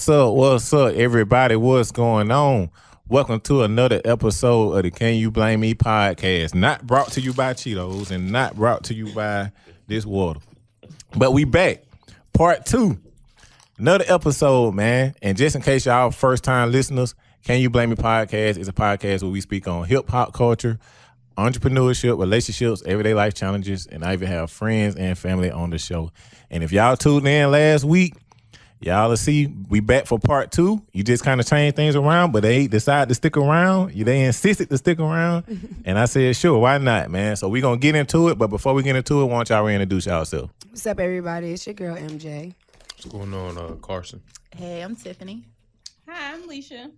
What's up, everybody? What's going on? Welcome to another episode of the Can You Blame Me podcast. Not brought to you by Cheetos and not brought to you by this water. But we back. Part 2. Another episode, man. And just in case y'all first-time listeners, Can You Blame Me podcast is a podcast where we speak on hip-hop culture, entrepreneurship, relationships, everyday life challenges, and I even have friends and family on the show. And if y'all tuned in last week, y'all will see we back for part 2. You just kind of change things around, but they decided to stick around. They insisted to stick around. And I said, sure, why not, man? So we're going to get into it. But before we get into it, why don't y'all reintroduce yourself? What's up, everybody? It's your girl, MJ. What's going on, Carson? Hey, I'm Tiffany. Hi, I'm Leisha.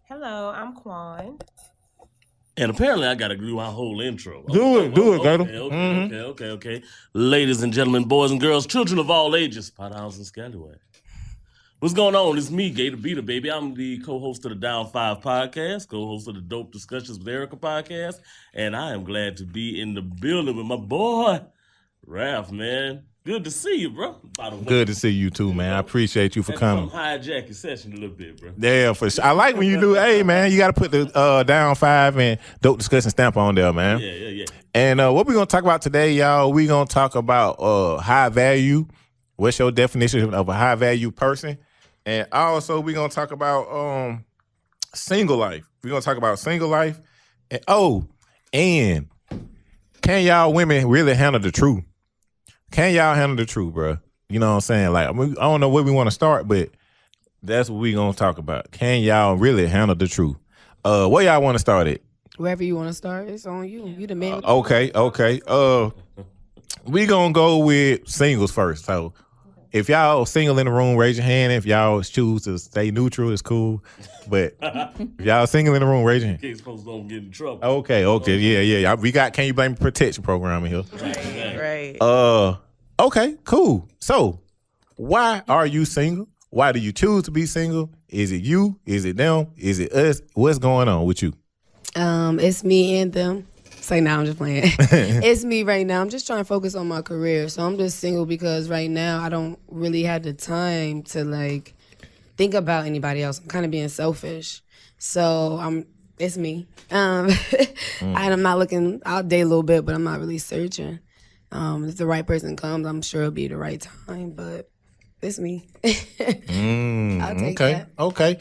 Hello, I'm Quan. And apparently I got to do my whole intro. Do it, Gator. Okay. Ladies and gentlemen, boys and girls, children of all ages, Pothouse and Scallywag. What's going on? It's me, Gator Beater, baby. I'm the co-host of the Down 5 podcast, co-host of the Dope Discussions with Erica podcast, and I am glad to be in the building with my boy, Raph, man. Good to see you, bro. By the way. Good to see you too, man. I appreciate you for coming. Hijack your session a little bit, bro. Yeah, for sure. I like when you do, hey, man, you got to put the Down 5 and Dope Discussion stamp on there, man. Yeah. And what we're going to talk about today, y'all, we're going to talk about high value. What's your definition of a high value person? And also, we're going to talk about single life. We're going to talk about single life. And can y'all women really handle the truth? Can y'all handle the truth, bro? You know what I'm saying? Like, I don't know where we want to start, but that's what we going to talk about. Can y'all really handle the truth? Where y'all want to start at? Wherever you want to start, it's on you. You the man. Okay. We going to go with singles first. So, if y'all single in the room, raise your hand. If y'all choose to stay neutral, it's cool. But if y'all single in the room, raise your hand. In case folks don't get in trouble. Okay. Yeah. We got Can You Blame Me protection program in here. Right. Okay, cool. So, why are you single? Why do you choose to be single? Is it you? Is it them? Is it us? What's going on with you? It's me and them. Say now, I'm just playing. It's me right now. I'm just trying to focus on my career. So I'm just single because right now I don't really have the time to think about anybody else. I'm kind of being selfish. So it's me. And I'm not looking. I'll date a little bit, but I'm not really searching. If the right person comes, I'm sure it'll be the right time, but it's me. I'll take that. Okay.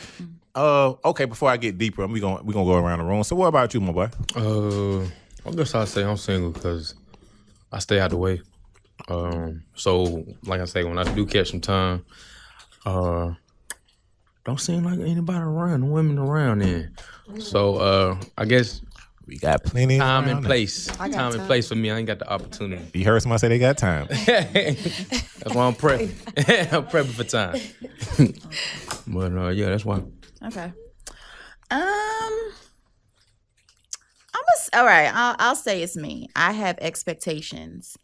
Okay, before I get deeper, we're gonna go around the room. So what about you, my boy? I guess I'll say I'm single because I stay out the way. So, like I say, when I do catch some time, don't seem like anybody around, no women around there. So, I guess we got plenty of time and place. Time and place for me. I ain't got the opportunity. You heard somebody say they got time. That's why I'm prepping. I'm prepping for time. But yeah, that's why. Okay. All right. I'll say it's me. I have expectations,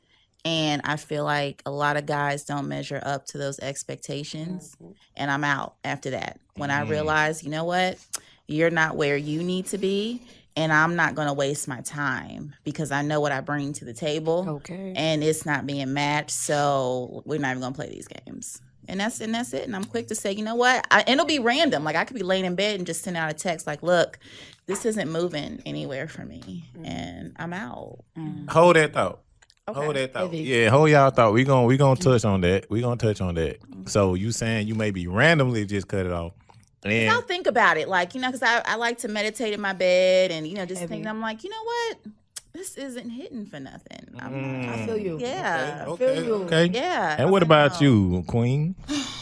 and I feel like a lot of guys don't measure up to those expectations, and I'm out after that. When I realize, you know what, you're not where you need to be. And I'm not going to waste my time because I know what I bring to the table. Okay. And it's not being matched. So we're not even going to play these games. And that's it. And I'm quick to say, you know what? And it'll be random. Like I could be laying in bed and just send out a text like, look, this isn't moving anywhere for me. And I'm out. Hold that thought. Okay. Hold that thought. Yeah, hold y'all thought. We gonna touch on that. We gonna touch on that. So you saying you maybe randomly just cut it off. And I'll think about it, because I like to meditate in my bed and, just thinking, I'm like, you know what? This isn't hitting for nothing. I feel you. Yeah. I feel you. Okay. Yeah. And what about you, Queen?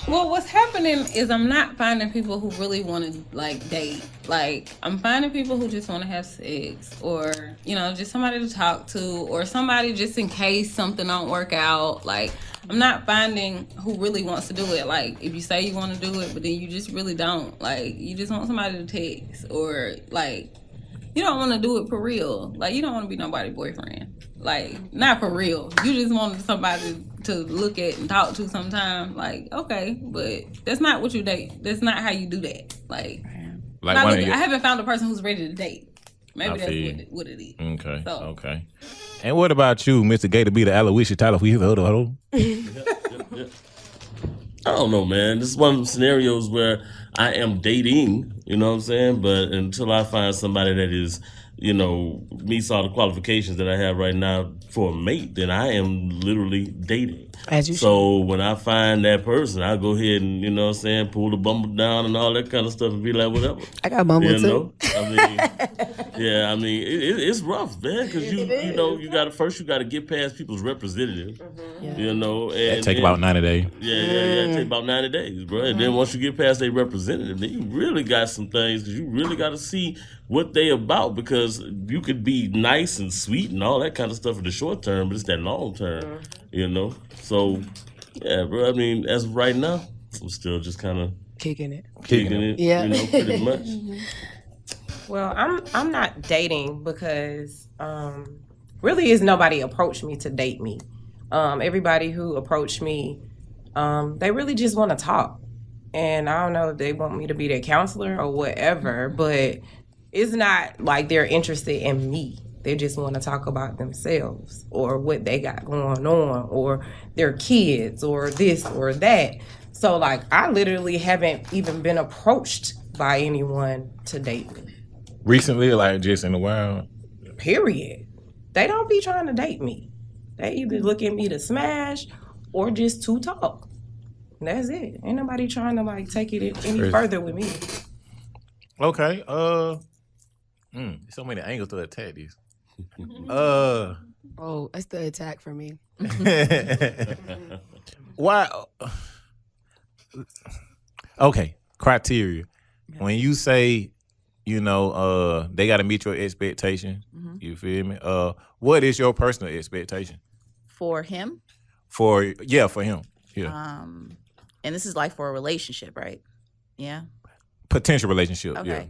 Well, what's happening is I'm not finding people who really want to like date. Like I'm finding people who just want to have sex, or just somebody to talk to, or somebody just in case something don't work out. Like I'm not finding who really wants to do it. Like if you say you want to do it, but then you just really don't. Like you just want somebody to text, or like you don't want to do it for real. Like you don't want to be nobody's boyfriend. Like not for real. You just want somebody to look at and talk to sometime. Like okay, but that's not what you date. That's not how you do that. Like I haven't found a person who's ready to date. Maybe that's what it is. Okay. So. Okay. And what about you, Mr. Gator B, the Aloysius Tyler? Hold. I don't know, man. This is one of the scenarios where I am dating, you know what I'm saying? But until I find somebody that is, meets all the qualifications that I have right now for a mate, then I am literally dating. So when I find that person, I go ahead and, pull the Bumble down and all that kind of stuff and be like, whatever. I got Bumble too. It's rough, man, because you got to get past people's representative, and that take about 90 days. It take about 90 days, bro. And then once you get past their representative, then you really got some things, because you really got to see what they about, because you could be nice and sweet and all that kind of stuff in the short term, but it's that long term, So, yeah, bro. I mean, as of right now, I'm still just kind of kicking it. Yeah, pretty much. Well, I'm not dating because really is nobody approached me to date me. Everybody who approached me, they really just want to talk. And I don't know if they want me to be their counselor or whatever, but it's not like they're interested in me. They just want to talk about themselves or what they got going on or their kids or this or that. So, like, I literally haven't even been approached by anyone to date me. Recently, like just in a while? Period. They don't be trying to date me. They either look at me to smash or just to talk. And that's it. Ain't nobody trying to, like, take it any further with me. Okay. So many angles to attack this. Oh, that's the attack for me. Why? Okay, criteria. When you say, they got to meet your expectation. You feel me? What is your personal expectation For him? for him? Yeah, And this is like for a relationship, right? Yeah. potential relationship. Okay.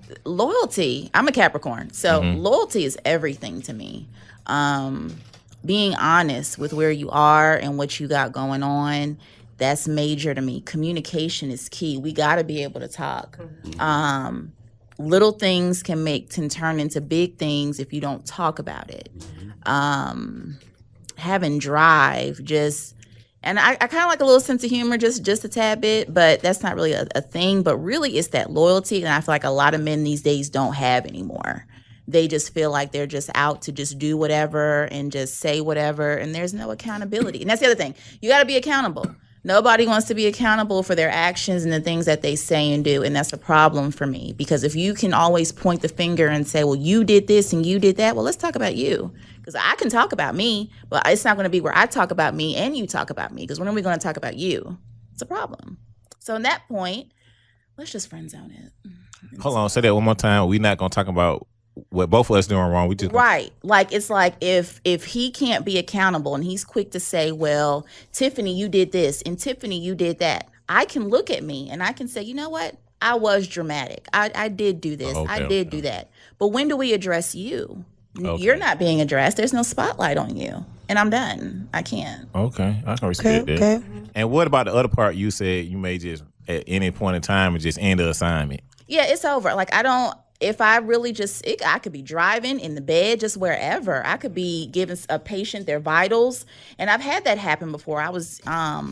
Yeah. Loyalty. I'm a Capricorn, so loyalty is everything to me. Being honest with where you are and what you got going on, that's major to me. Communication is key. We got to be able to talk. Little things can turn into big things if you don't talk about it. Having drive, and I kind of like a little sense of humor, just a tad bit, but that's not really a thing. But really, it's that loyalty, and I feel like a lot of men these days don't have anymore. They just feel like they're just out to just do whatever and just say whatever, and there's no accountability. And that's the other thing. You got to be accountable. Nobody wants to be accountable for their actions and the things that they say and do, and that's a problem for me. Because if you can always point the finger and say, well, you did this and you did that, well, let's talk about you. Because I can talk about me, but it's not going to be where I talk about me and you talk about me. Because when are we going to talk about you? It's a problem. So in that point, let's just friend zone it. Hold on, say that one more time. We're not going to talk about what both of us doing wrong. We just right. Like it's like if he can't be accountable and he's quick to say, well, Tiffany, you did this, and Tiffany, you did that. I can look at me and I can say, you know what? I was dramatic. I did do this. I did do that. But when do we address you? Okay. You're not being addressed. There's no spotlight on you. And I'm done. I can't. Okay. I can respect that. Okay. And what about the other part you said you may just at any point in time just end the assignment? Yeah, it's over. Like if I really I could be driving in the bed, just wherever. I could be giving a patient their vitals. And I've had that happen before. I was, I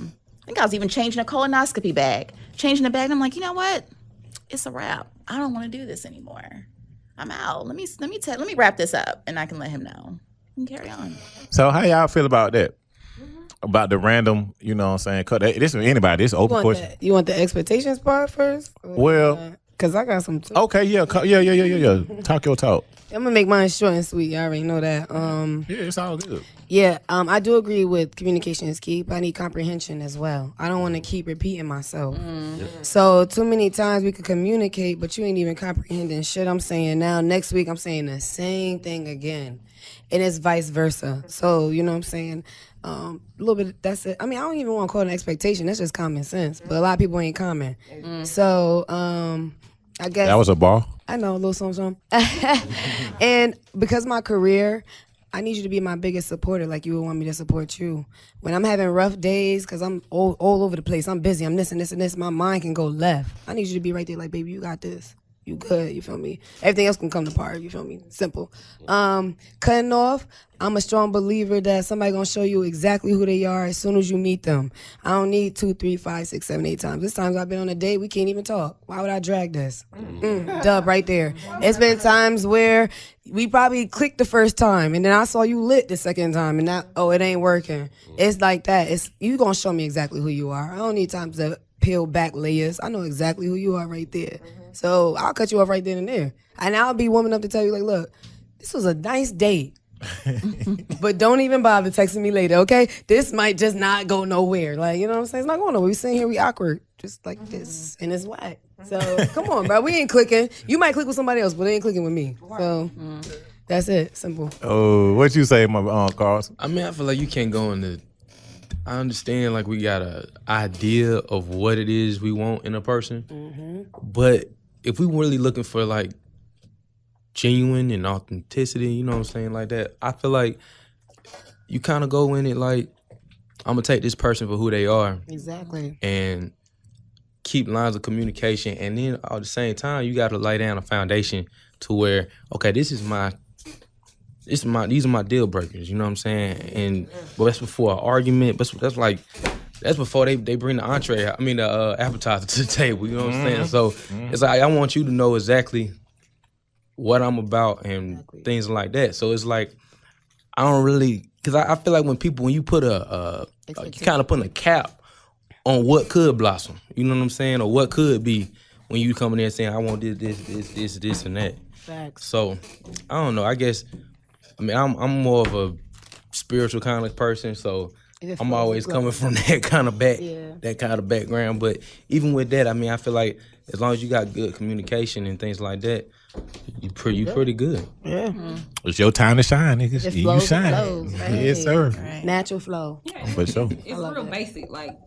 think I was even changing a colonoscopy bag. Changing the bag, and I'm like, you know what? It's a wrap. I don't want to do this anymore. I'm out. Let me wrap this up, and I can let him know. And carry on. So how y'all feel about that? About the random, you know what I'm saying? This is anybody. This is open question. You want the expectations part first? Well, Cause I got some too. Okay, yeah. Talk your talk. I'm gonna make mine short and sweet. I already know that. Yeah, it's all good. Yeah, I do agree with communication is key, but I need comprehension as well. I don't want to keep repeating myself. So too many times we could communicate, but you ain't even comprehending shit I'm saying now. Next week I'm saying the same thing again, and it's vice versa. So you know what I'm saying. A little bit. That's it. I mean, I don't even want to call it an expectation. That's just common sense. But a lot of people ain't common. So I guess That was a bar. I know a little something. And because my career, I need you to be my biggest supporter like you would want me to support you. When I'm having rough days, because I'm all over the place, I'm busy, I'm this and this and this, my mind can go left. I need you to be right there like, baby, you got this. You good, you feel me? Everything else can come to part, you feel me? Simple. Cutting off, I'm a strong believer that somebody gonna show you exactly who they are as soon as you meet them. I don't need 2, 3, 5, 6, 7, 8 times. This times I've been on a date, we can't even talk. Why would I drag this? Dub right there. It's been times where we probably clicked the first time and then I saw you lit the second time and that, it ain't working. It's like that. It's you gonna show me exactly who you are. I don't need time to peel back layers. I know exactly who you are right there. So I'll cut you off right then and there. And I'll be woman enough to tell you, like, look, this was a nice date. But don't even bother texting me later, okay? This might just not go nowhere. Like, you know what I'm saying? It's not going nowhere. We sitting here, we awkward. Just like this. And it's whack. So come on, bro. We ain't clicking. You might click with somebody else, but it ain't clicking with me. So that's it. Simple. Oh, what you say, my Carson? I mean, I feel like you can't go into. I understand, like, we got a idea of what it is we want in a person, but if we really looking for, like, genuine and authenticity, you know what I'm saying, like that, I feel like you kind of go in it like, I'm going to take this person for who they are. Exactly. And keep lines of communication. And then at the same time, you got to lay down a foundation to where, okay, these are my deal breakers, you know what I'm saying? And but that's before an argument. But that's before they bring the appetizer to the table, you know what I'm saying? So it's like I want you to know exactly what I'm about and things like that. So it's like I don't really, because I feel like when you put you kind of putting a cap on what could blossom, you know what I'm saying, or what could be when you come in there saying I want this and that. Facts. So I don't know. I guess. I mean, I'm more of a spiritual kind of person, so I'm always coming from that kind of background. But even with that, I mean, I feel like as long as you got good communication and things like that, you pretty good. Yeah. It's your time to shine, niggas. It You flows, shine. it flows, right? Yes, sir. Right. Natural flow. Yeah, For sure. it's real basic. Like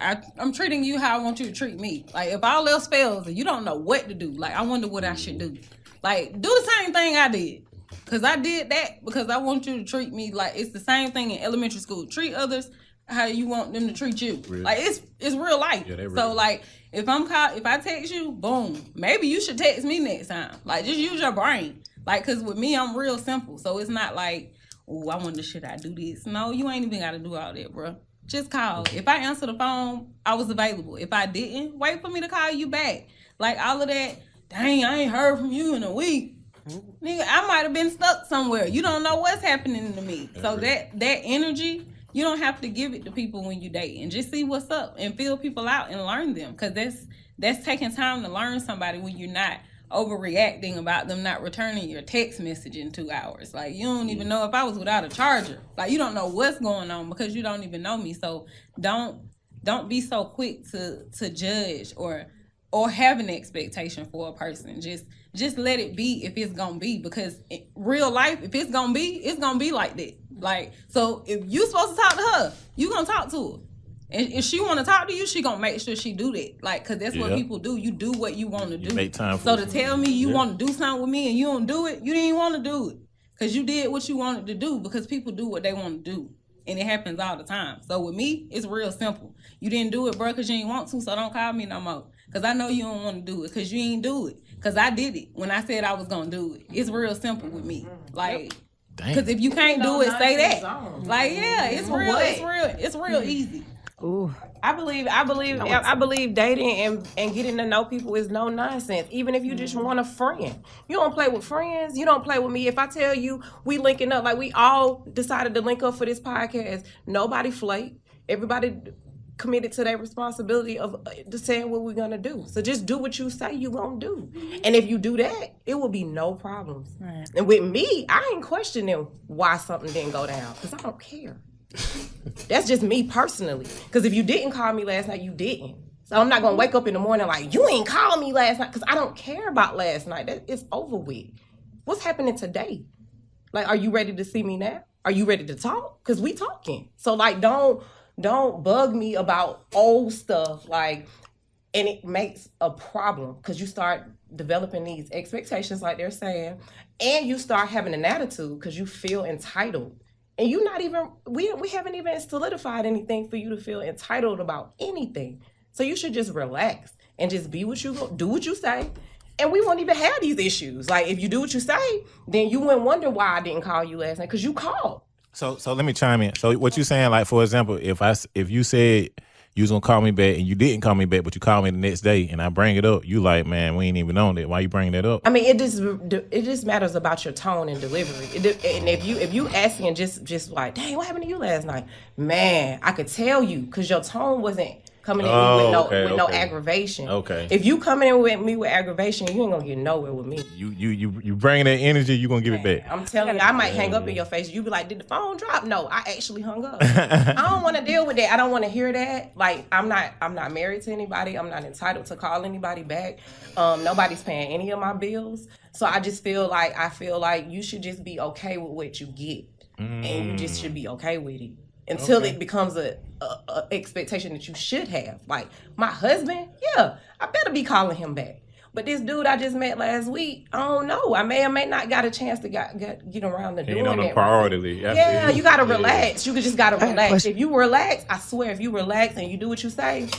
I'm treating you how I want you to treat me. Like if all else fails and you don't know what to do, like I wonder what I should do. Like do the same thing I did. Cause I did that because I want you to treat me like it's the same thing in elementary school. Treat others how you want them to treat you. Really? Like it's real life. Yeah, so like if I text you, boom, maybe you should text me next time. Like just use your brain. Like cause with me I'm real simple. So it's not like, oh, I wonder should I do this? No, you ain't even gotta do all that, bro. Just call. If I answer the phone, I was available. If I didn't, wait for me to call you back. Like all of that, dang, I ain't heard from you in a week. Nigga, I might have been stuck somewhere. You don't know what's happening to me. So that energy, you don't have to give it to people when you date. And just see what's up and feel people out and learn them. Because that's taking time to learn somebody when you're not overreacting about them not returning your text message in 2 hours. Like, you don't even know if I was without a charger. Like, you don't know what's going on because you don't even know me. So don't be so quick to judge or have an expectation for a person. Just let it be if it's gonna be, because in real life, if it's gonna be like that. Like, so if you supposed to talk to her, you gonna talk to her. And if she wanna talk to you, she gonna make sure she do that. Like, cause that's what people do. You do what you wanna do. Make time for so to tell me you wanna do something with me and you don't do it, you didn't wanna do it. Cause you did what you wanted to do, because people do what they wanna do. And it happens all the time. So with me, it's real simple. You didn't do it, bro, because you ain't want to, so don't call me no more. Because I know you don't want to do it, because you ain't do it. Because I did it when I said I was going to do it. It's real simple with me. Like, because if you can't do it, say that. Like, yeah, it's real. It's real easy. Ooh. I believe dating and getting to know people is no nonsense. Even if you just want a friend, you don't play with friends. You don't play with me. If I tell you we linking up, like we all decided to link up for this podcast, nobody flake. Everybody committed to their responsibility of saying what we're gonna do. So just do what you say you gonna do. And if you do that, it will be no problems. Right. And with me, I ain't questioning why something didn't go down, because I don't care. That's just me personally. Because if you didn't call me last night, you didn't. So I'm not gonna wake up in the morning like, you ain't called me last night, because I don't care about last night. It's over with. What's happening today? Like, are you ready to see me now? Are you ready to talk? Because we talking. So like, don't bug me about old stuff. Like, and it makes a problem because you start developing these expectations, like they're saying, and you start having an attitude because you feel entitled. And you're not even, we haven't even solidified anything for you to feel entitled about anything. So you should just relax and just be what you do what you say. And we won't even have these issues. Like, if you do what you say, then you wouldn't wonder why I didn't call you last night, because you called. So let me chime in. So what you saying, like, for example, if you said you was gonna call me back and you didn't call me back, but you called me the next day and I bring it up, you like, man, we ain't even on that. Why you bringing that up? I mean, it just matters about your tone and delivery. And if you asking just like, dang, what happened to you last night? Man, I could tell you, because your tone wasn't coming in with no aggravation. Okay. If you coming in with me with aggravation, you ain't gonna get nowhere with me. You bringing that energy, you gonna give it back. I'm telling you, I might hang up in your face. You be like, did the phone drop? No, I actually hung up. I don't want to deal with that. I don't want to hear that. Like, I'm not married to anybody. I'm not entitled to call anybody back. Nobody's paying any of my bills. So I just feel like you should just be okay with what you get, and you just should be okay with it. Until it becomes a expectation that you should have. Like, my husband, yeah, I better be calling him back. But this dude I just met last week, I don't know. I may or may not got a chance to get around to doing on that. a priority list. Yeah, you gotta relax. You just gotta relax. question. If you relax, I swear, if you relax and you do what you say,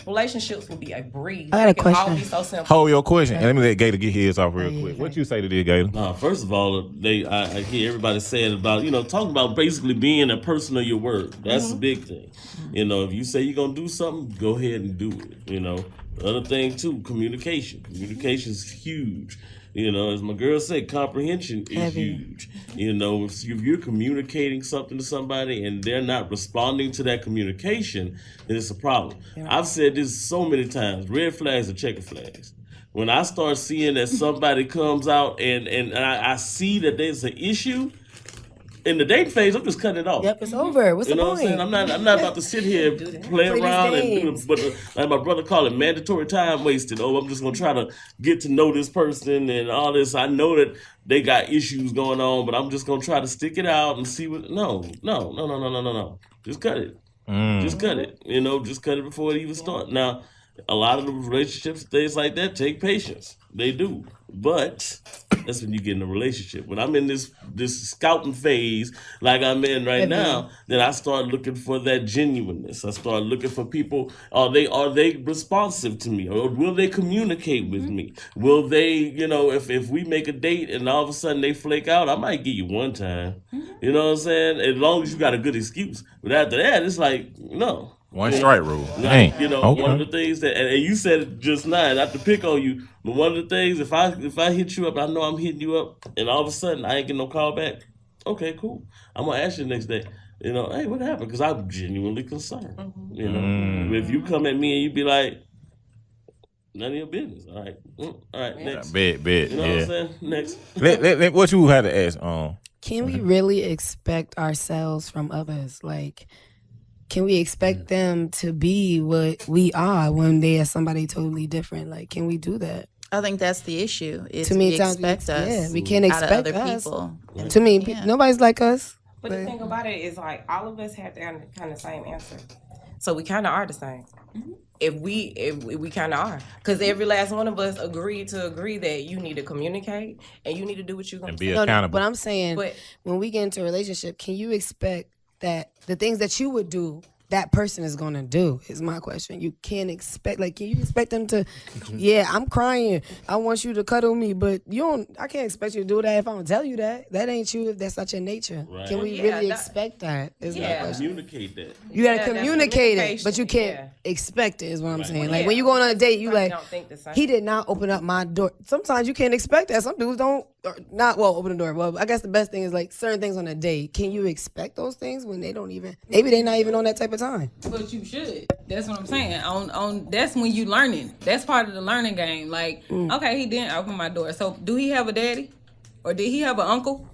relationships will be a breeze. I got a It can all question. be so simple. Hold your question. And let me let Gator get his off real quick. What you say to this, Gator? First of all, I hear everybody saying about, talking about basically being a person of your word. That's the big thing. If you say you're going to do something, go ahead and do it, The other thing, too, communication. Communication is huge. As my girl said, comprehension is huge. If you're communicating something to somebody and they're not responding to that communication, then it's a problem. I've said this so many times, red flags are checker flags. When I start seeing that somebody comes out and I see that there's an issue, in the dating phase, I'm just cutting it off. Yep, it's over. What's the What point? I'm saying? I'm not about to sit here play around and do games. it. But like my brother called it mandatory time wasted. I'm just gonna try to get to know this person and all this. I know that they got issues going on, but I'm just gonna try to stick it out and see what. No. Just cut it. Just cut it. Just cut it before it even starts. Now, a lot of the relationships, things like that, take patience. They do. But that's when you get in a relationship. When I'm in this scouting phase, like I'm in right now, then I start looking for that genuineness. I start looking for people. Are they responsive to me, or will they communicate with me? Will they, if we make a date and all of a sudden they flake out, I might give you one time. You know what I'm saying? As long as you got a good excuse. But after that, it's like no. One strike rule. Dang. One of the things that, and you said it just now, not to pick on you, but one of the things, if I hit you up, I know I'm hitting you up, and all of a sudden I ain't getting no call back. Okay, cool. I'm gonna ask you the next day. Hey, what happened? Because I'm genuinely concerned. If you come at me and you be like, none of your business. All right, next. Bet. You know what I'm saying? Next. Let what you had to ask. Can we really expect ourselves from others? Like, can we expect them to be what we are when they are somebody totally different? Like, can we do that? I think that's the issue. Is To me, we it sounds- expect us yeah, we can't out of expect other us. people. To me, Yeah. nobody's like us. But the thing about it is, like, all of us have the kind of same answer, so we kind of are the same. If we kind of are, because every last one of us agreed that you need to communicate and you need to do what you're gonna And be say. accountable. But I'm saying, But- when we get into a relationship, can you expect that the things that you would do, that person is gonna do? Is my question. You can't expect, like, can you expect them to? Yeah, I'm crying. I want you to cuddle me, but you don't. I can't expect you to do that if I don't tell you that. That ain't you. If that's not your nature. Right. Can we Yeah, really that- expect that? Is my Yeah. question. Communicate that. You gotta Yeah, that's communicate it, but you can't communication, expect it. Is what I'm saying. Well, Like, yeah, when you going on a date, you everybody like, don't think the same. he did not open up my door. Sometimes you can't expect that. Some dudes don't open the door. Well, I guess the best thing is like certain things on a date. Can you expect those things when they don't even? Maybe they're not even on that type of time. But you should. That's what I'm saying. On that's when you learning. That's part of the learning game. Like, okay, he didn't open my door. So do he have a daddy, or did he have an uncle?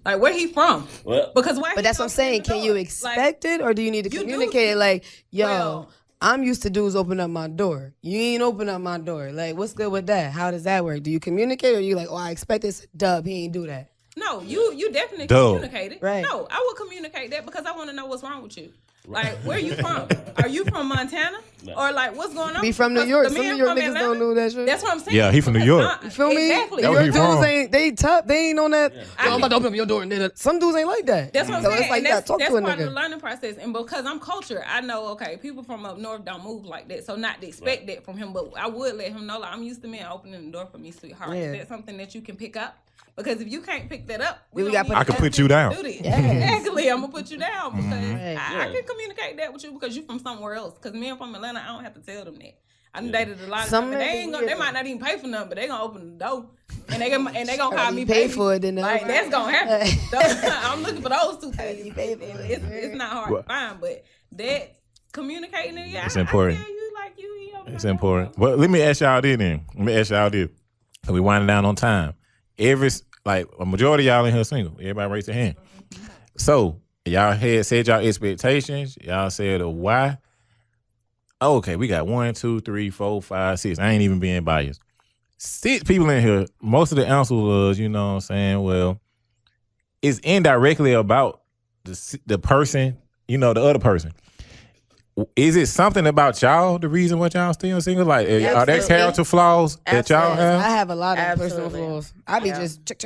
Like, where he from? Well, Because why? But that's what I'm saying. Can you expect it, or do you need to communicate it? Like, yo, I'm used to dudes open up my door. You ain't open up my door. Like, what's good with that? How does that work? Do you communicate, or you like, oh, I expect this? Dub, he ain't do that. No, you definitely Duh. communicate it. Right. No, I would communicate that because I want to know what's wrong with you. Like, where you from? Are you from Montana? Or like, what's going on? Be from New Because York. the Some men New York from niggas Atlanta, don't know that shit. That's what I'm saying. Yeah, he from New York. You feel me? Exactly. That New where York he dudes from. ain't, they tough. They ain't on that. I I'm about to open up your door. And then some dudes ain't like that. That's what I'm So saying. it's like And you gotta talk that's to a part of the nigga. learning process. And because I'm culture, I know, okay, people from up north don't move like that. So not to expect that from him, but I would let him know, like, I'm used to men opening the door for me, sweetheart. Yeah. Is that something that you can pick up? Because if you can't pick that up, We don't gotta need put- I can put you down. do this. Exactly. I'm gonna put you down because Right. I can communicate that with you because you from somewhere else. Because men from Atlanta, I don't have to tell them that. I done dated a lot of Some them. They men ain't be gonna, they weird. might not even pay for nothing, but they gonna open the door and they gonna call me pay baby. for it, then they'll- like that's gonna happen. So, I'm looking for those two things. pay for it. It's not hard to find, but that communicating it, yeah, It's important. I tell you like you open It's the door. important. Well, let me ask y'all this then. Let me ask y'all this. We winding down on time. Like a majority of y'all in here single. Everybody raise their hand. So y'all had said y'all expectations. Y'all said a why. Okay, we got 1, 2, 3, 4, 5, 6. I ain't even being biased. 6 people in here. Most of the answer was, you know what I'm saying, well, it's indirectly about the person, you know, the other person. Is it something about y'all, the reason why y'all still single? Like, are there Absolutely. character flaws that y'all Absolutely. I have? have a lot of personal Absolutely. flaws. I be Yeah. just check.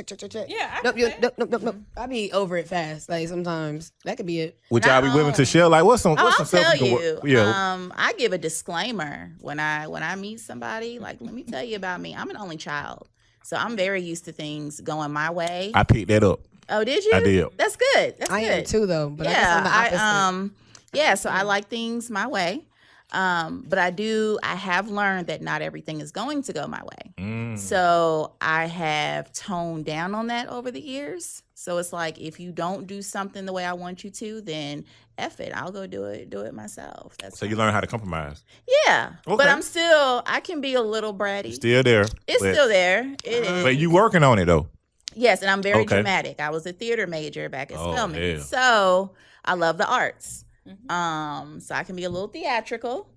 Yeah, I Nope, can say. nope. I be over it fast. Like sometimes that could be it. Would y'all be willing to No. share? Like, what's some Oh, I'll stuff tell can work- you. Yeah. I give a disclaimer when I meet somebody. Like, let me tell you about me. I'm an only child, so I'm very used to things going my way. I picked that up. Oh, did you? I did. That's good. That's I good. am too though, but I guess I'm the opposite. Yeah, so I like things my way. But I have learned that not everything is going to go my way. Mm. So I have toned down on that over the years. So it's like, if you don't do something the way I want you to, then F it. I'll go do it myself. That's So you fine. learn how to compromise. Yeah. Okay. But I can be a little bratty. Still there. It's but, still there. It is. But you working on it though. Yes, and I'm very Okay. dramatic. I was a theater major back at Oh, Spelman. yeah. So I love the arts. Mm-hmm. So I can be a little theatrical,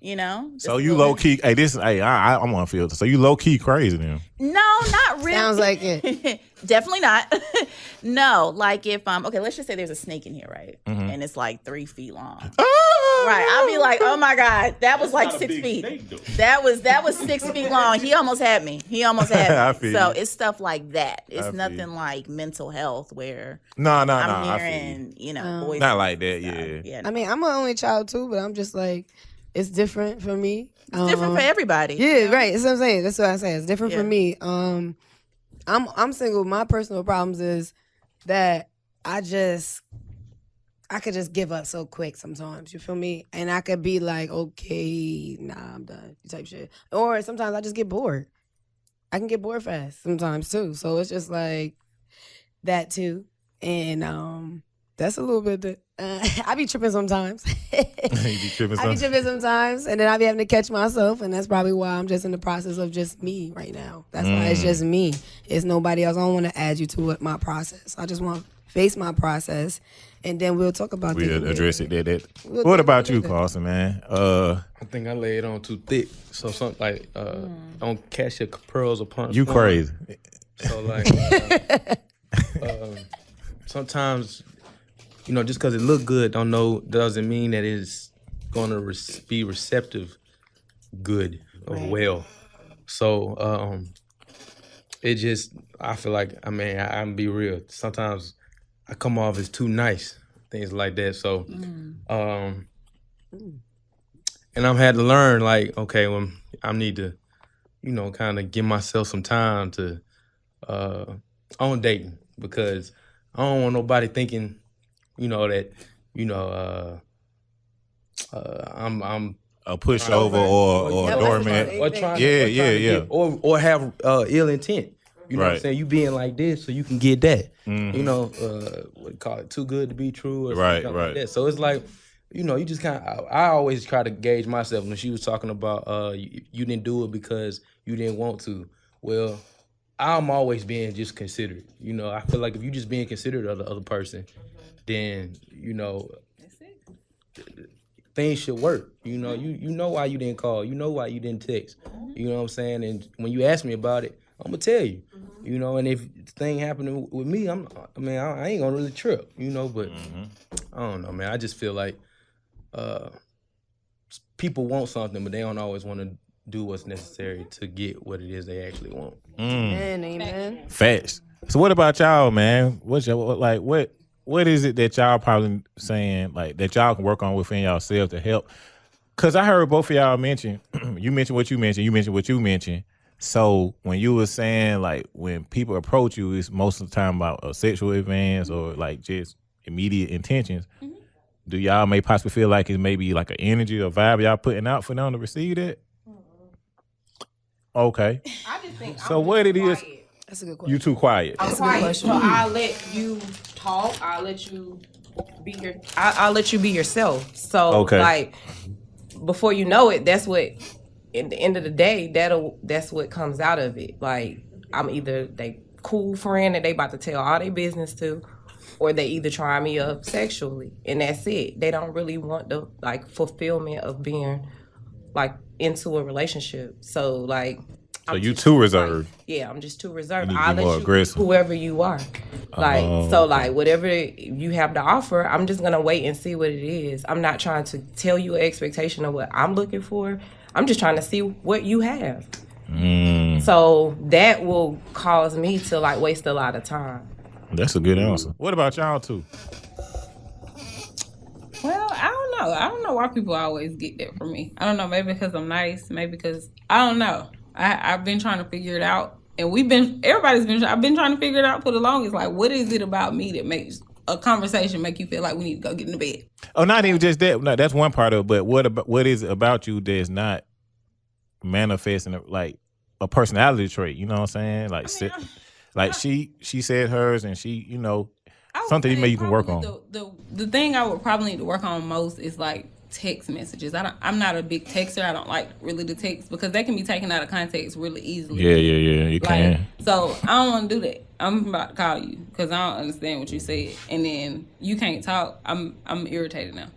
you know. just So a you little low key. Hey, I'm on field. So you low key crazy then. No, not really. Sounds like it. Definitely not. No, like if okay, let's just say there's a snake in here, right? Mm-hmm. And it's like 3 feet long. Oh! Right. I'll be like, oh my God, that was like not a 6 big feet. snake, though. That was 6 feet long. He almost had me. I So feel you. it's stuff like that. I It's feel nothing you. like mental health where No. I'm I feel you. hearing, voices. Not like that. and stuff. Yeah. No. I mean, I'm an only child too, but I'm just like, it's different for me. It's different for everybody. Yeah, right. That's what I'm saying. That's what I say. It's different for Yeah. me. I'm single. My personal problems is that I could just give up so quick sometimes. You feel me? And I could be like, okay, nah, I'm done. Type shit. Or sometimes I just get bored. I can get bored fast sometimes too. So it's just like that too. And that's a little bit. I be tripping sometimes. You be tripping I be sometimes. tripping sometimes, and then I be having to catch myself, and that's probably why I'm just in the process of just me right now. That's why it's just me. It's nobody else. I don't want to add you to my process. I just want to face my process, and then we'll talk about We'll address it. We'll What talk about you, later. Carson, man? I think I lay it on too thick. So something like don't catch your pearls upon You swine. crazy. So like sometimes, just because it look good doesn't mean that it's gonna be receptive good or well. So it just, I feel like, I'm be real. Sometimes I come off as too nice, things like that. So and I've had to learn, like, okay, when I need to, kind of give myself some time to on dating, because I don't want nobody thinking, that, I'm A pushover or a Yep, doormat. that's or trying Yeah, to yeah. get, or have ill intent. You know what I'm Right. saying? You being like this so you can get that. Mhm. You know, what you call it, too good to be true or Right, something right. like that. So it's like, you know, you just kind of, I always try to gauge myself when she was talking about you didn't do it because you didn't want to. Well, I'm always being just considerate. You know, I feel like if you just being considerate of the other person, then, you know, things should work. You know, you know why you didn't call. You know why you didn't text. You know what I'm saying? And when you ask me about it, I'm gonna tell you. You know, and if the thing happening with me, I ain't gonna really trip. You know, but I don't know, man. I just feel like people want something, but they don't always want to do what's necessary to get what it is they actually want. Amen. Facts. So what about y'all, man? What's your like? What is it that y'all probably saying like that y'all can work on within yourself to help? Cause I heard both of y'all mention. You mentioned what you mentioned. You mentioned what you mentioned. So when you were saying like when people approach you, it's most of the time about a sexual advance or like just immediate intentions. Do y'all may possibly feel like it's maybe like an energy or vibe y'all putting out for them to receive that? Okay. I just think So what it is, That's a good question. you too quiet. I'm quiet, so I'll let you talk. I'll let you be I'll let you be yourself. So Okay. like before you know it, that's what. At the end of the day, that's what comes out of it. Like I'm either they cool friend that they about to tell all their business to, or they either try me up sexually, and that's it. They don't really want the like fulfillment of being like into a relationship. So like. So I'm you just too quiet. reserved. Yeah, I'm just too reserved. You need to I'll be more let you aggressive. be whoever you are. Like Oh, okay. like whatever you have to offer, I'm just gonna wait and see what it is. I'm not trying to tell you an expectation of what I'm looking for. I'm just trying to see what you have. So that will cause me to like waste a lot of time. That's a good answer. What about y'all two? Well, I don't know. I don't know why people always get that from me. I don't know. Maybe because I'm nice. Maybe because I don't know. I've been trying to figure it out, and I've been trying to figure it out for the longest. Like, what is it about me that makes a conversation make you feel like we need to go get in the bed? Oh, not even just that. No, that's one part of it. But what is it about you that's not manifesting like a personality trait? You know what I'm saying? Like, like she said hers, and she, you know, something you can work on. The thing I would probably need to work on most is like text messages. I'm not a big texter. I don't like really to text because they can be taken out of context really easily. Yeah. You Like, can. so I don't want to do that. I'm about to call you because I don't understand what you said, and then you can't talk. I'm irritated now.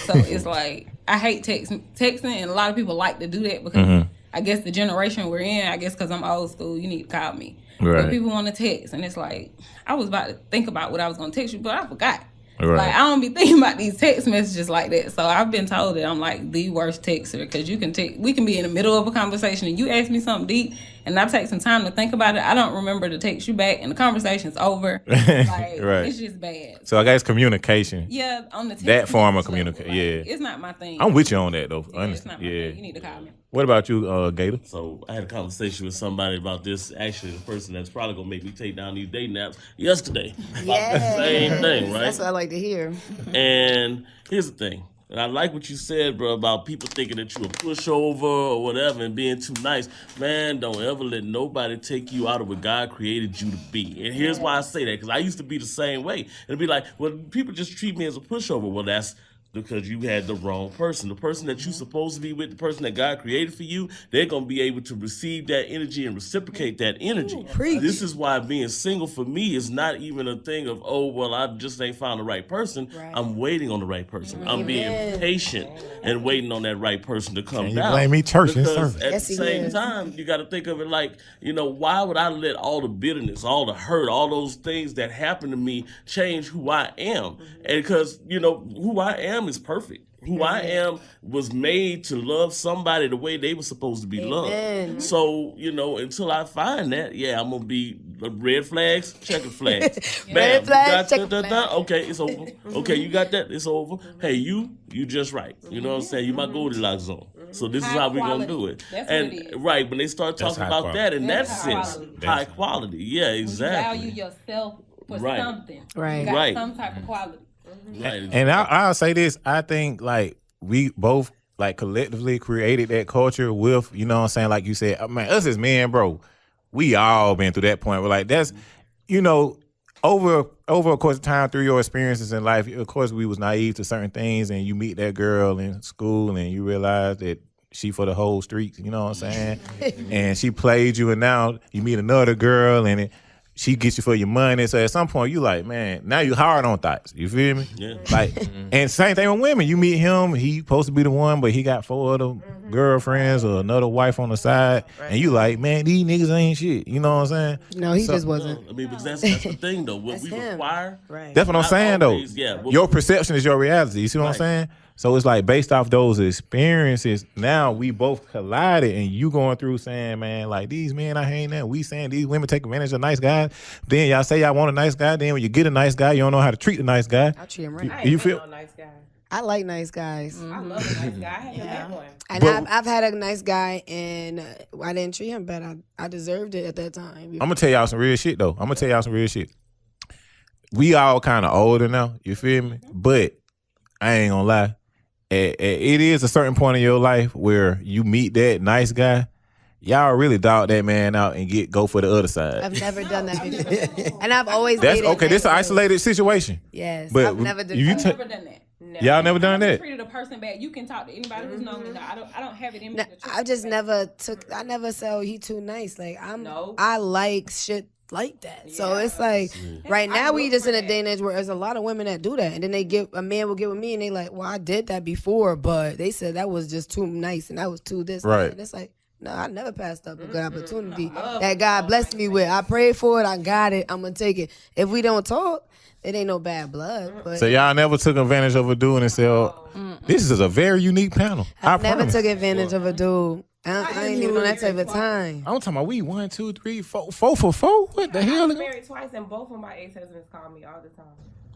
So it's like I hate texting, and a lot of people like to do that because I guess the generation we're in. I guess because I'm old school, you need to call me. Right. But people want to text, and it's like I was about to think about what I was going to text you, but I forgot. Right. Like I don't be thinking about these text messages like that. So I've been told that I'm like the worst texter because we can be in the middle of a conversation and you ask me something deep and I take some time to think about it. I don't remember to text you back and the conversation's over. Like, Right. It's just bad. So I guess communication. Yeah, on the text That form of message level, communication. Yeah. It's not my thing. I'm with you on that though. Yeah, it's not my thing. You need to call me. What about you, Gator? So I had a conversation with somebody about this. Actually, the person that's probably gonna make me take down these dating apps yesterday. About the same thing, right? That's what I like to hear. And here's the thing. And I like what you said, bro, about people thinking that you a pushover or whatever and being too nice. Man, don't ever let nobody take you out of what God created you to be. And here's why I say that, because I used to be the same way. It'd be like, well, people just treat me as a pushover. Well, that's because you had the wrong person. The person that you're supposed to be with, the person that God created for you, they're going to be able to receive that energy and reciprocate that energy. Preach. This is why being single for me is not even a thing of, oh, well, I just ain't found the right person. Right. I'm waiting on the right person. I'm being patient and waiting on that right person to come Can you down. blame me, church and Because service? at Yes, the he same is. time, you got to think of it like, you know, why would I let all the bitterness, all the hurt, all those things that happen to me change who I am? And because, you know, who I am is perfect. Who I am was made to love somebody the way they were supposed to be loved. So, you know, until I find that, yeah, I'm going to be red flags, checkered flags. Red flags, checkered flags. Okay, it's over. Okay, you got that? It's over. Hey, you just right. You know what I'm saying? You my Goldilocks zone. So this is how we're going to do it. That's and what it is. right, when they start That's talking high about quality. that in that That's sense, quality. high quality. Yeah, exactly. You value yourself for Right. something. Right. You got Right. some type of quality. Right. And I'll say this. I think like we both like collectively created that culture with, you know what I'm saying? Like you said, man, us as men, bro, we all been through that point. Where like that's, you know, over a course of time through your experiences in life, of course we was naive to certain things, and you meet that girl in school and you realize that she for the whole streets, you know what I'm saying? And she played you, and now you meet another girl and she gets you for your money. So at some point you like, man, now you hard on thoughts. You feel me? Yeah. Like, and same thing with women. You meet him, he supposed to be the one, but he got 4 other girlfriends or another wife on the side, and you like, man, these niggas ain't shit. You know what I'm saying? No, he just wasn't. I mean, because that's the thing, though. What we him. require. Right. That's what I'm Not saying, always, though. yeah. Your perception is your reality. You see what I'm Right. saying? So it's like based off those experiences, now we both collided, and you going through saying, man, like these men I hang there, we saying these women take advantage of nice guys. Then y'all say y'all want a nice guy. Then when you get a nice guy, you don't know how to treat a nice guy. I treat him right. I You ain't feel- been no nice guy. I like nice guys. I love a nice guy. I haven't met one. And But- I've had a nice guy, and I didn't treat him bad. I deserved it at that time. I'm gonna tell y'all some real shit though. We all kind of older now. You feel me? But I ain't gonna lie. It is a certain point in your life where you meet that nice guy. Y'all really dog that man out and go for the other side. I've never done that before. And I've always That's dated okay. This is an men. isolated situation. Yes, But I've never done you that. ta- I've never done that. Y'all never done I that. treated a person bad. You can talk to anybody who's known me. I don't have it in me. No, to treat I just people bad. I never said, oh, he too nice. Like, No. I like shit like that. So Yeah. it's like, right now we look just for in a that. day and age where there's a lot of women that do that. And then a man will get with me and they like, well, I did that before, but they said that was just too nice and that was too this. Right. And it's like, no, I never passed up a good opportunity that God blessed me with. I prayed for it. I got it. I'm going to take it. If we don't talk, it ain't no bad blood. But So y'all never took advantage of a dude and said, oh, this is a very unique panel. I I never promise. took advantage of a dude. I ain't even on that type of time. I'm talking about we 1, 2, 3, 4 for 4. What the hell? I was married twice, and both of my ex-husbands called me all the time.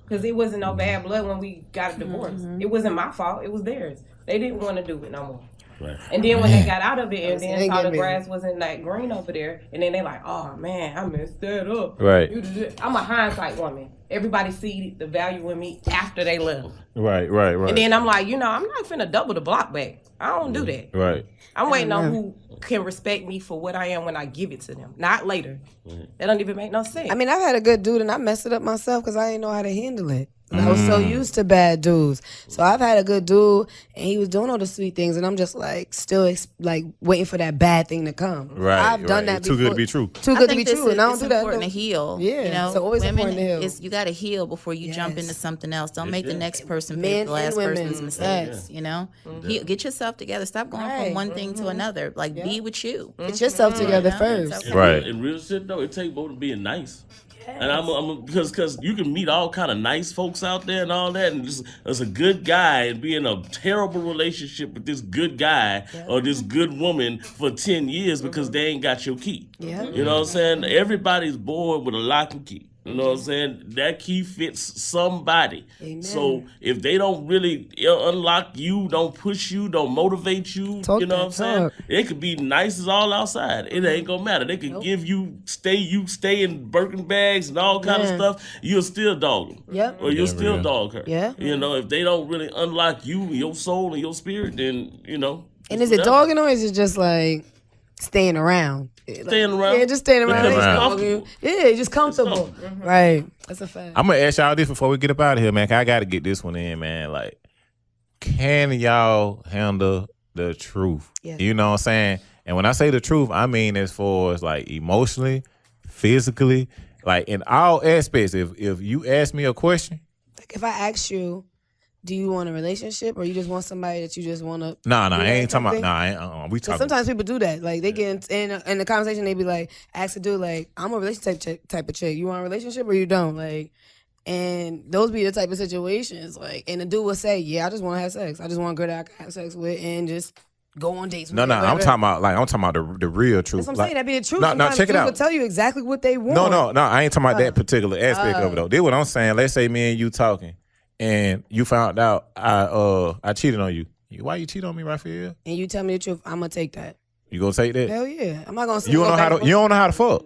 Because it wasn't no bad blood when we got a divorce. It wasn't my fault. It was theirs. They didn't want to do it no more. Right. And then when they got out of it and They then saw get the me. grass wasn't like green over there, and then they like, oh man, I messed that up. Right. I'm a hindsight woman. Everybody see the value in me after they left. Right. And then I'm like, I'm not finna double the block back. I don't do that. Right. I'm waiting on who can respect me for what I am when I give it to them, not later. That don't even make no sense. I mean, I've had a good dude and I messed it up myself because I didn't know how to handle it. I was so used to bad dudes. So I've had a good dude and he was doing all the sweet things and I'm just like still like waiting for that bad thing to come. Right. I've done that Too before. good to be true. Too I good to think be this true. is, And I don't it's do that. important though. to heal. Yeah, you know, it's always women important to heal. you got to heal before you jump Yes. into something else. Don't make the next person Men pay for the and last women. person's mistakes. Yes. You know, get yourself together. Stop going Right. from one thing to another. Like be with you. Get yourself together Yeah. first. It's Right. In real shit though, it take both being nice. And I'm because you can meet all kind of nice folks out there and all that, and just as a good guy and be in a terrible relationship with this good guy or this good woman for 10 years because they ain't got your key. Yeah. You know what I'm saying? Everybody's born with a lock and key. You know what I'm saying? That key fits somebody. Amen. So if they don't really unlock you, don't push you, don't motivate you, Talk you know that what I'm saying? talk. It could be nice as all outside. It ain't gonna matter. They can give you stay in Birkin bags and all kind of Yeah. stuff. You'll still dog them. Yep. Or you'll Yeah, still real. dog her. Yeah. You know, if they don't really unlock you, your soul and your spirit, then you know. And is it's it whatever. dogging or is it just like staying around? Staying around? Yeah, just staying around. Because it's Ain't comfortable. dogging. Yeah, it's just comfortable. Right. That's a fact. I'm gonna ask y'all this before we get up out of here, man. 'Cause I gotta get this one in, man. Like, can y'all handle the truth? Yeah. You know what I'm saying? And when I say the truth, I mean as far as like emotionally, physically, like in all aspects. If you ask me a question, Like if I ask you, do you want a relationship or you just want somebody that you just want to? nah, I that ain't talking about. something? Nah, I ain't, we But talking. sometimes people do that. Like they get in the conversation, they be like, ask a dude like, I'm a relationship type of chick. You want a relationship or you don't? Like, and those be the type of situations. Like, and the dude will say, yeah, I just want to have sex. I just want a girl that I can have sex with and just go on dates with. No, her, I'm whatever. talking about the real truth. That's what I'm Like, saying. That be the truth. No, Sometimes check it dudes out. will tell you exactly what they want. No, I ain't talking about that particular aspect of it though. This what I'm saying. Let's say me and you talking, and you found out I cheated on you. Why you cheat on me, Raphael? And you tell me the truth, I'm gonna take that. You gonna take that? Hell yeah. I'm not gonna say You don't know how to. You don't know how to fuck.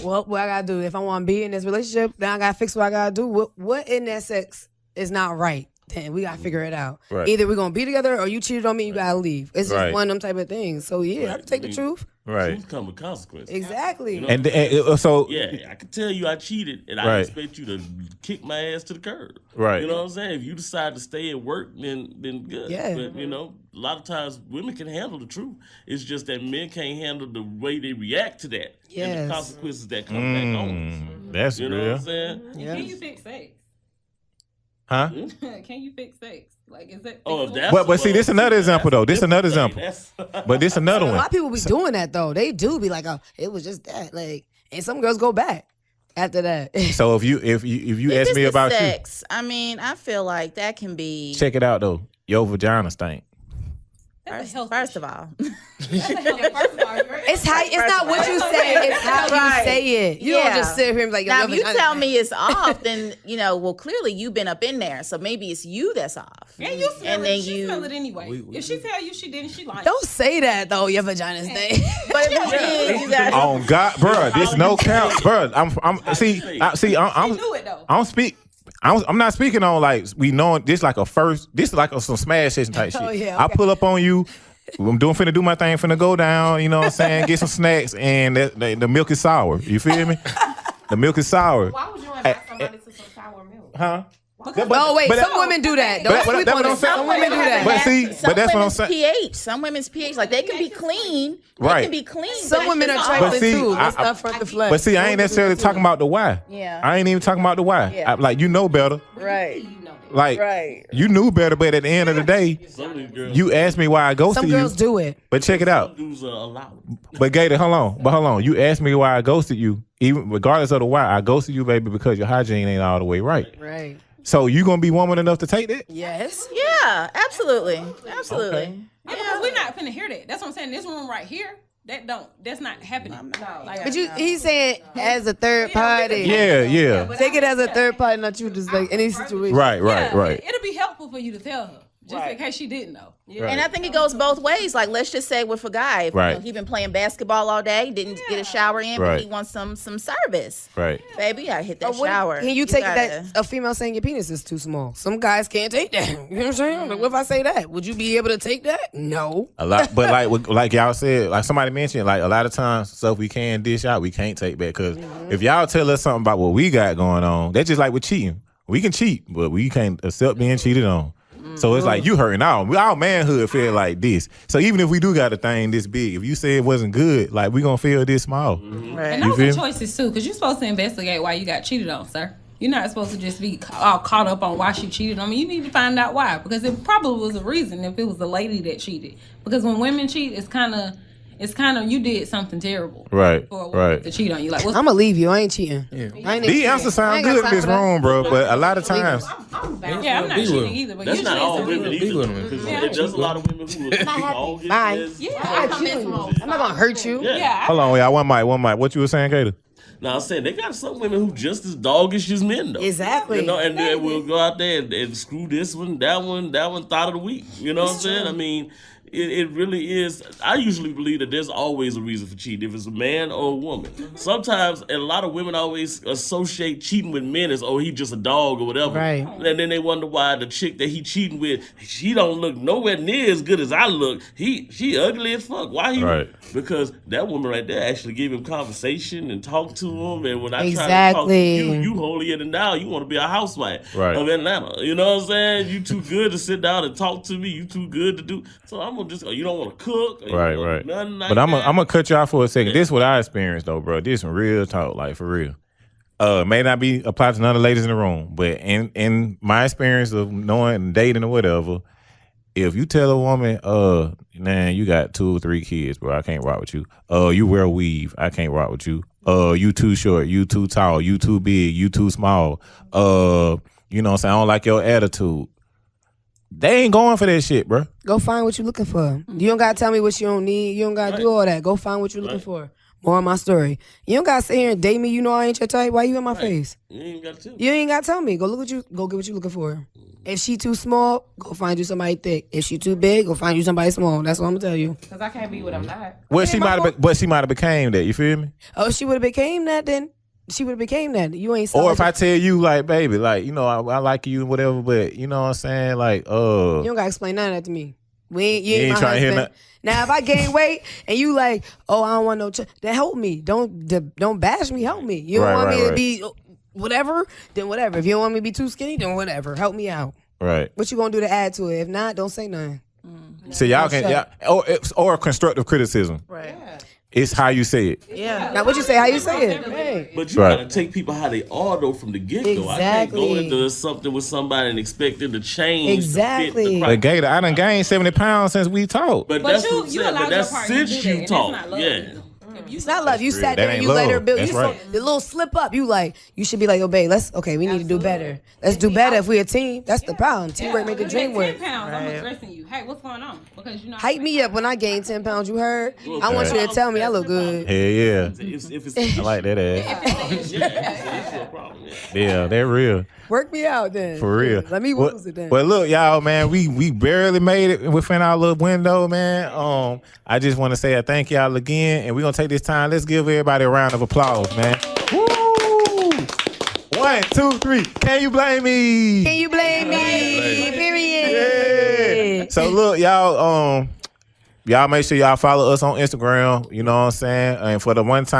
Well, what I gotta do if I want to be in this relationship, then I gotta fix what I gotta do. What in that sex is not right? Then we gotta figure it out. Right. Either we're gonna be together or you cheated on me, you gotta leave. It's just Right. one of them type of things. So yeah, I can take the truth. Right. Truth come with consequences. Exactly. You know? And so Yeah, I can tell you I cheated, and I Right. expect you to kick my ass to the curb. Right. You know what I'm saying? If you decide to stay at work, then good. Yeah. But a lot of times women can handle the truth. It's just that men can't handle the way they react to that and Yes. the consequences that come back on us. that's You know what real. I'm saying? Yes. Can you fix sex? Huh? Can you fix sex? Like, is that? Oh, if fixable? that's But see, this another example though. This another example. That's But this another A one. lot of people be doing that though. They do be like, oh, it was just that. Like, and some girls go back after that. So if you If ask it's me the about sex, I mean, I feel like that can be. you, check it out though. Your vagina stink. That's a health First issue. of all, That's a health- first of all, you're- It's how. It's not what you say. It's how you Right. say it. You don't Yeah. just sit here and be like, now your if you vagina tell stink. me it's off, then well, clearly you've been up in there, so maybe it's you that's off. And you smell And it. then She you- smell it anyway. If she tell you she didn't, she lying. Don't say that though. Your vagina stink. But if you did, you got. On God, bro, this no count, bro. I'm She knew it though. I'm not speaking on like we know this like a first. This is like some smash session type shit. Oh, yeah, I okay. pull up on you. I'm finna do my thing, finna go down. You know what I'm saying? Get some snacks, and the milk is sour. You feel me? The milk is sour. Why would you invite somebody to some sour milk? Huh? No, wait. But- Some women do that. Don't But- sleep that's on what I'm it. saying. Some women do that. But see, Some but that's what I'm women's saying. pH. Some women's pH, like they can be clean. They Right. can be clean. Some but women are it's But attracted see, too. I- Let's not front the flag. But see, I ain't necessarily talking about the why. Yeah. I ain't even talking about the why. Yeah. Like you know better. Right. Like Right. you knew better, but at the end of the day, some of these girls. you asked me why I ghosted Some you. girls do it. But check it out. Dudes are allowed. But Gator, hold on. You asked me why I ghosted you. Even regardless of the why, I ghosted you, baby, because your hygiene ain't all the way right. Right. So you gonna be woman enough to take that? Yes. Yeah, absolutely. Absolutely. Okay. Yeah, because we're not finna hear that. That's what I'm saying. This room right here, that's not happening. Like, But he's saying as a third party. Yeah. Take it as a third party, not you. Just like any situation. Right. It'll be helpful for you to tell her, just in case she didn't know. Right. And I think it goes both ways. Like, let's just say with a guy, if Right. he been playing basketball all day, didn't get a shower in, Right. but he wants some service. Right. Baby, you gotta hit that But what- shower. Can you take gotta- that a female saying your penis is too small? Some guys can't take that. You know what I'm saying? Like, what if I say that? Would you be able to take that? No. A lot, but like y'all said, like somebody mentioned, like a lot of times stuff we can dish out, we can't take back. Because if y'all tell us something about what we got going on, that's just like with cheating. We can cheat, but we can't accept being cheated on. So it's like you hurting our manhood feel like this. So even if we do got a thing this big, if you say it wasn't good, like we gonna feel this small. Right. And You those feel are me? choices too, because you're supposed to investigate why you got cheated on, sir. You're not supposed to just be all caught up on why she cheated on me. You need to find out why, because it probably was a reason if it was the lady that cheated. Because when women cheat, it's kind of you did something terrible, Right, for a woman right. to cheat on you. Like, what's I'm gonna leave you. I ain't cheating. Yeah. I ain't These cheating. answers I sound ain't got good in time this for that. room, bro. But a lot of times, yeah, I'm not Be with cheating them. either, but That's usually not all it's a women reason. Be either. with 'em. Because there's a lot of women who will keep all his Bye. ass. Yeah, I'm not gonna hurt you. yeah. hold on, y'all. One mic. What you were saying, Gator? Now I'm saying they got some women who just as doggish as men though. Exactly. You know, and then we'll go out there and screw this one, that one, thought of the week. You know what I'm saying? I mean, it really is. I usually believe that there's always a reason for cheating, if it's a man or a woman. Sometimes, and a lot of women always associate cheating with men as, oh, he just a dog or whatever. Right. And then they wonder why the chick that he cheating with, she don't look nowhere near as good as I look. She ugly as fuck. Why he? Right. Because that woman right there actually gave him conversation and talked to him. And when I try to talk to Exactly. you holier than thou. You want to be a housewife Right. of Atlanta. You know what I'm saying? You too good to sit down and talk to me. You too good to do. So I'm gonna just. You don't want to cook. Or you Right, don't wanna right. do nothing like But I'm that. gonna cut y'all for a second. This is what I experienced though, bro. This some real talk, like for real. May not be applied to none of the ladies in the room, but in my experience of knowing and dating or whatever, if you tell a woman, man, you got 2 or 3 kids, bro, I can't rock with you. You wear a weave, I can't rock with you. You too short, you too tall, you too big, you too small. You know what I'm saying? I don't like your attitude. They ain't going for that shit, bro. Go find what you're looking for. You don't gotta tell me what you don't need. You don't gotta do all that. Go find what you're looking for. More of my story. You don't gotta sit here and date me. You know I ain't your type. Why you in my face? You ain't got to. You ain't gotta tell me. Go get what you looking for. If she too small, go find you somebody thick. If she too big, go find you somebody small. That's what I'm gonna tell you. Because I can't be what I'm not. Well, she might have became that. You feel me? Oh, she would have became that then. She would have became that. You ain't. Or if I tell you, like, baby, like, you know, I like you and whatever, but you know what I'm saying, like, you don't gotta explain none of that to me. You ain't ain't my trying to hear husband. Now, if I gain weight and you like, oh, I don't want no, then help me. Don't bash me. Help me. You don't want me to be whatever, then whatever. If you don't want me to be too skinny, then whatever. Help me out. Right. What you gonna do to add to it? If not, don't say nothing. So y'all can, or constructive criticism. Right. It's how you say it. Yeah. Now, what you say? How you say it? Hey. But you gotta take people how they are though from the get go. I can't go Exactly. into something with somebody and expect them to change. Exactly. To fit the But Gator, I done gained 70 pounds since we talked. But But that's you what I'm saying. allowed But your that's partner to since do that, you and talk. that's not love. Yeah. It's not love. You sat That there and ain't you let her love. build. That's You right. saw the little slip up. You like, you should be like, yo, babe, we need to do better. Let's do better if we're a team. That's the problem. Teamwork make the dream work. 10 pounds, I'm addressing you. Hey, what's going on? Because you know. Hype me up when I gain 10 pounds. You heard? I want you to tell me I look good. Hell yeah. If it's I like that ass. yeah, a problem. Yeah, they're real. Work me out then. For real. Let me Well, lose it then. But look, y'all, man, we barely made it within our little window, man. I just want to say I thank y'all again, and we're gonna take this time. Let's give everybody a round of applause, man. Woo! 1, 2, 3. Can you blame me? Can you blame me? Period. Yeah. So look, y'all, y'all make sure y'all follow us on Instagram. You know what I'm saying? And for the last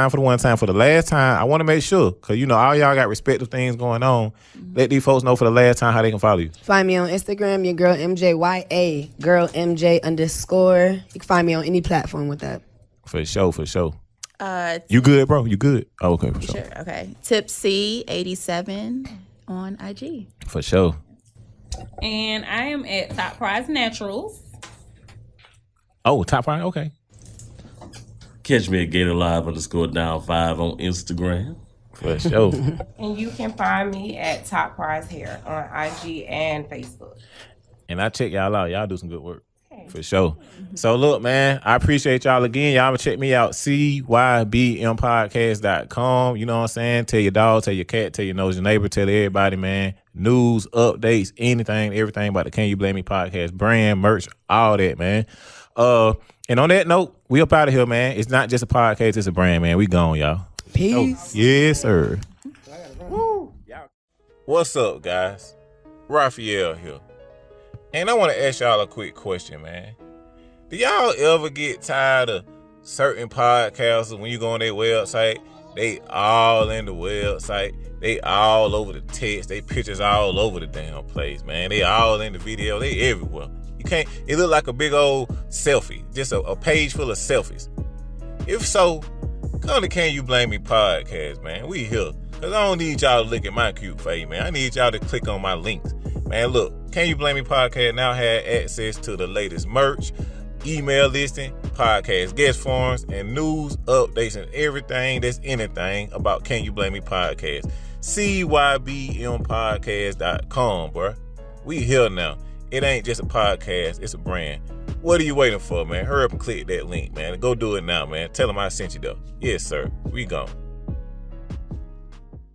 time, I want to make sure, because you know all y'all got respective things going on. Let these folks know for the last time how they can follow you. Find me on Instagram, your girl MJYA, girl MJ _ You can find me on any platform with that. For sure. You good, bro? You good? Oh, okay, for sure. Sure. Okay. Tipsy87 on IG. For sure. And I am at Top Prize Naturals. Oh, top right? Okay. Catch me at GatorLive_down5 on Instagram. For sure. And you can find me at Top Prize Hair on IG and Facebook. And I check y'all out. Y'all do some good work. For sure. So look, man, I appreciate y'all again. Y'all gonna check me out, cybmpodcast.com. You know what I'm saying? Tell your dog, tell your cat, tell your nosy neighbor, tell everybody, man. News, updates, anything, everything about the Can You Blame Me podcast, brand, merch, all that, man. And on that note, we up out of here, man. It's not just a podcast, it's a brand, man. We gone, y'all. Peace. Yes, sir. What's up, guys? Raphael here. And I want to ask y'all a quick question, man. Do y'all ever get tired of certain podcasters when you go on their website? They all in the website. They all over the text. They pictures all over the damn place, man. They all in the video. They everywhere. It look like a big old selfie. Just a page full of selfies. If so, come to Can You Blame Me podcast, man. We here. Because I don't need y'all to look at my cute face, man. I need y'all to click on my links. Man, look, Can You Blame Me podcast now have access to the latest merch, email listing, podcast guest forums, and news, updates, and everything that's anything about Can You Blame Me podcast. cybmpodcast.com, bro. We here now. It ain't just a podcast, it's a brand. What are you waiting for, man? Hurry up and click that link, man. Go do it now, man. Tell them I sent you, though. Yes, sir. We gone.